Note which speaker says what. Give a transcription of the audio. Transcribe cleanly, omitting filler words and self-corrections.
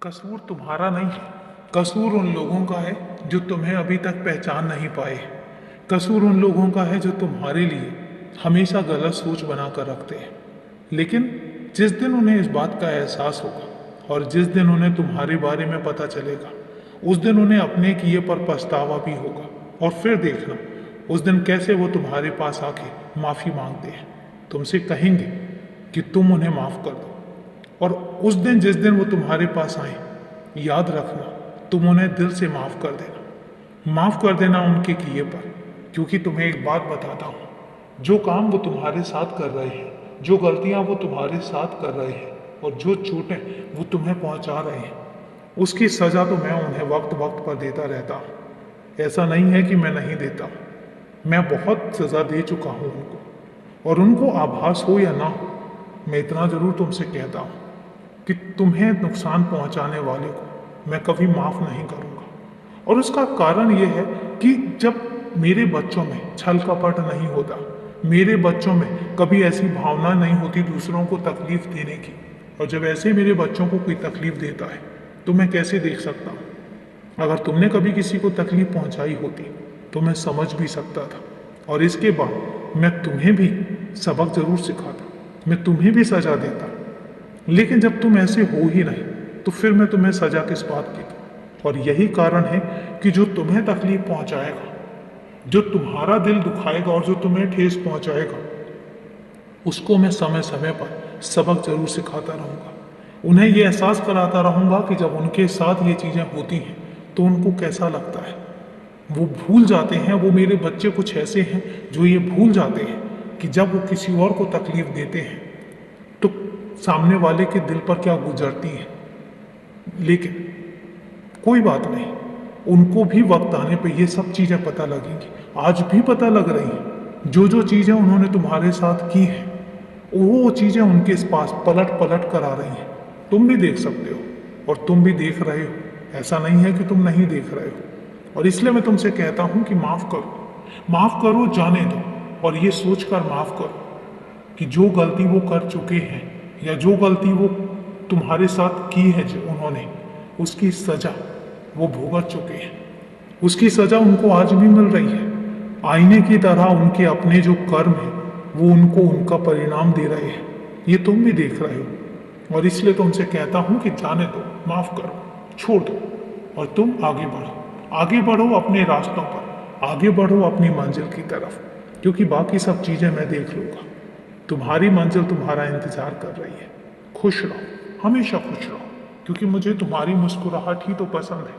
Speaker 1: कसूर तुम्हारा नहीं, कसूर उन लोगों का है जो तुम्हें अभी तक पहचान नहीं पाए। कसूर उन लोगों का है जो तुम्हारे लिए हमेशा गलत सोच बना कर रखते हैं। लेकिन जिस दिन उन्हें इस बात का एहसास होगा और जिस दिन उन्हें तुम्हारे बारे में पता चलेगा, उस दिन उन्हें अपने किए पर पछतावा भी होगा। और फिर देखना उस दिन कैसे वो तुम्हारे पास आके माफ़ी मांगते हैं, तुमसे कहेंगे कि तुम उन्हें माफ़ कर दो। और उस दिन जिस दिन वो तुम्हारे पास आए, याद रखना तुम उन्हें दिल से माफ़ कर देना। माफ़ कर देना उनके किए पर, क्योंकि तुम्हें एक बात बताता हूँ, जो काम वो तुम्हारे साथ कर रहे हैं, जो गलतियाँ वो तुम्हारे साथ कर रहे हैं और जो चोटें वो तुम्हें पहुँचा रहे हैं, उसकी सज़ा तो मैं उन्हें वक्त वक्त पर देता रहता हूँ। ऐसा नहीं है कि मैं नहीं देता हूँ, मैं बहुत सज़ा दे चुका हूँ उनको। और उनको आभास हो या ना हो, मैं इतना ज़रूर तुमसे कहता हूँ कि तुम्हें नुकसान पहुंचाने वाले को मैं कभी माफ़ नहीं करूंगा। और उसका कारण ये है कि जब मेरे बच्चों में छल कपट नहीं होता, मेरे बच्चों में कभी ऐसी भावना नहीं होती दूसरों को तकलीफ देने की, और जब ऐसे मेरे बच्चों को कोई तकलीफ देता है तो मैं कैसे देख सकता हूँ। अगर तुमने कभी किसी को तकलीफ पहुंचाई होती तो मैं समझ भी सकता था, और इसके बाद मैं तुम्हें भी सबक जरूर सिखाता, मैं तुम्हें भी सजा देता। लेकिन जब तुम ऐसे हो ही नहीं तो फिर मैं तुम्हें सजा किस बात की दूं। और यही कारण है कि जो तुम्हें तकलीफ पहुंचाएगा, जो तुम्हारा दिल दुखाएगा और जो तुम्हें ठेस पहुंचाएगा, उसको मैं समय समय पर सबक जरूर सिखाता रहूंगा। उन्हें यह एहसास कराता रहूंगा कि जब उनके साथ ये चीज़ें होती हैं तो उनको कैसा लगता है। वो भूल जाते हैं, वो मेरे बच्चे कुछ ऐसे हैं जो ये भूल जाते हैं कि जब वो किसी और को तकलीफ देते हैं तो सामने वाले के दिल पर क्या गुजरती है। लेकिन कोई बात नहीं, उनको भी वक्त आने पे ये सब चीज़ें पता लगेंगी। आज भी पता लग रही हैं। जो जो चीज़ें उन्होंने तुम्हारे साथ की हैं, वो चीज़ें उनके पास पलट पलट कर आ रही हैं। तुम भी देख सकते हो और तुम भी देख रहे हो, ऐसा नहीं है कि तुम नहीं देख रहे हो। और इसलिए मैं तुमसे कहता हूँ कि माफ़ करो, जाने दो। और ये सोच कर माफ़ करो कि जो गलती वो कर चुके हैं या जो गलती वो तुम्हारे साथ की है जो उन्होंने, उसकी सज़ा वो भुगत चुके हैं। उसकी सज़ा उनको आज भी मिल रही है। आईने की तरह उनके अपने जो कर्म है वो उनको उनका परिणाम दे रहे हैं। ये तुम भी देख रहे हो। और इसलिए तुमसे कहता हूँ कि जाने दो, माफ़ करो, छोड़ दो और तुम आगे बढ़ो अपने रास्तों पर, आगे बढ़ो अपनी मंजिल की तरफ, क्योंकि बाकी सब चीज़ें मैं देख लूँगा। तुम्हारी मंजिल तुम्हारा इंतजार कर रही है। खुश रहो, हमेशा खुश रहो, क्योंकि मुझे तुम्हारी मुस्कुराहट ही तो पसंद है।